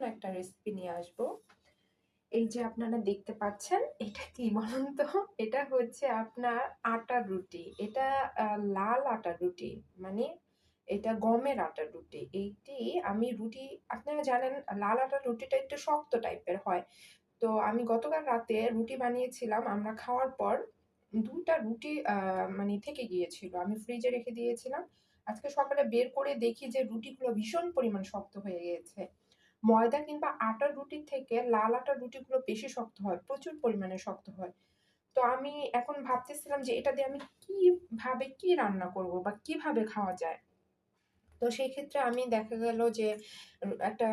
একটা রেসিপি নিয়ে আসবো। এই যে আপনারা দেখতে পাচ্ছেন, এটা কি বলুন তো? এটা হচ্ছে আপনার আটার রুটি। এটা লাল আটার রুটি। মানে এটা গমের আটার রুটি। এইটি আমি রুটি আপনারা জানেন লাল আটার রুটিটা একটু শক্ত টাইপের হয়। তো আমি গতকাল রাতে রুটি বানিয়েছিলাম। আমরা খাওয়ার পর ২ টা রুটি মানে থেকে গিয়েছিল। আমি ফ্রিজে রেখে দিয়েছিলাম। আজকে সকালে বের করে দেখি যে রুটিগুলো ভীষণ পরিমাণ শক্ত হয়ে গিয়েছে। ময়দা কিংবা আটার রুটির থেকে লাল আটার রুটিগুলো বেশি শক্ত হয়, প্রচুর পরিমাণে শক্ত হয়। তো আমি এখন ভাবতেছিলাম যে এটা দিয়ে আমি কিভাবে কি রান্না করব বা কিভাবে খাওয়া যায়? তো সেই ক্ষেত্রে আমি দেখা গেল যে একটা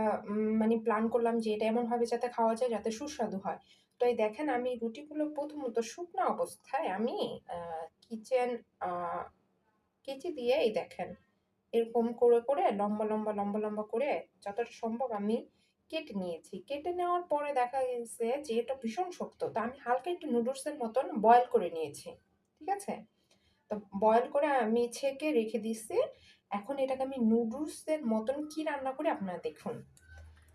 মানে প্ল্যান করলাম যে এটা এমনভাবে যাতে খাওয়া যায় যাতে সুস্বাদু হয়। তো এই দেখেন আমি রুটিগুলো প্রথমত শুকনা অবস্থায় আমি আ কিচেন আ কেচি দিয়ে এই দেখেন এরকম করে লম্বা করে যতটা সম্ভব আমি কেটে নিয়েছি। কেটে নেওয়ার পরে দেখা গেছে যে এটা ভীষণ শক্ত। তো আমি হালকা একটু নুডলসের মতন বয়েল করে নিয়েছি। ঠিক আছে? তো বয়েল করে আমি ছেঁকে রেখে দিছি। এখন এটাকে আমি নুডলসের মতন কি রান্না করি আপনারা দেখুন।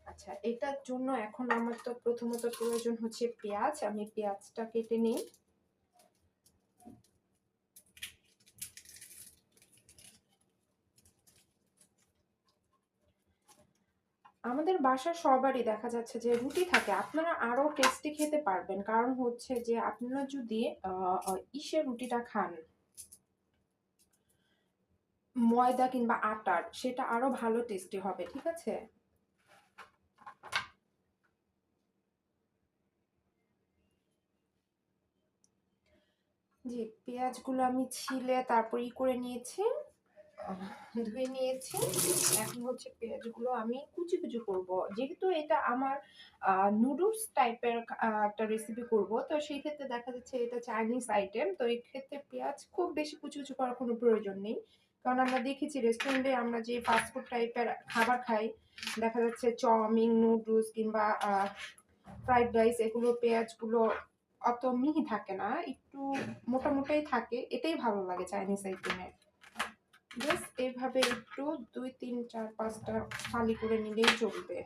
আচ্ছা এটার জন্য এখন আমার তো প্রথমত প্রয়োজন হচ্ছে পেঁয়াজ। আমি পেঁয়াজটা কেটে নিই। আমাদের বাসার সবারই দেখা যাচ্ছে যে রুটি থাকে। আপনারা আরো টেস্টি খেতে পারবেন। কারণ হচ্ছে যে আপনারা যদি আ আ ইসের রুটিটা খান, ময়দা কিংবা আটার সেটা আরো ভালো টেস্টি হবে। ঠিক আছে? জি, পেঁয়াজগুলো আমি ছিলে তারপর করে নিয়েছি। আহ ধুয়ে নিয়েছি। এখন হচ্ছে পেঁয়াজগুলো আমি কুচি করব। যেহেতু এটা আমার নুডলস টাইপের একটা রেসিপি করব। তো সেই ক্ষেত্রে দেখা যাচ্ছে এটা চাইনিজ আইটেম। তো এই ক্ষেত্রে পেঁয়াজ খুব বেশি কুচি করার কোনো প্রয়োজন নেই। কারণ আমরা দেখেছি রেস্টুরেন্টে আমরা যে ফাস্ট ফুড টাইপের খাবার খাই, দেখা যাচ্ছে চাউমিন, নুডলস কিংবা ফ্রাইড রাইস এগুলো পেঁয়াজগুলো অত মিহি থাকে না। একটু মোটাই থাকে। এটাই ভালো লাগে চাইনিজ আইটেমে। জাস্ট এভাবে একটু ২, ৩, ৪, ৫ টা ফালি করে নিলেই চলবে।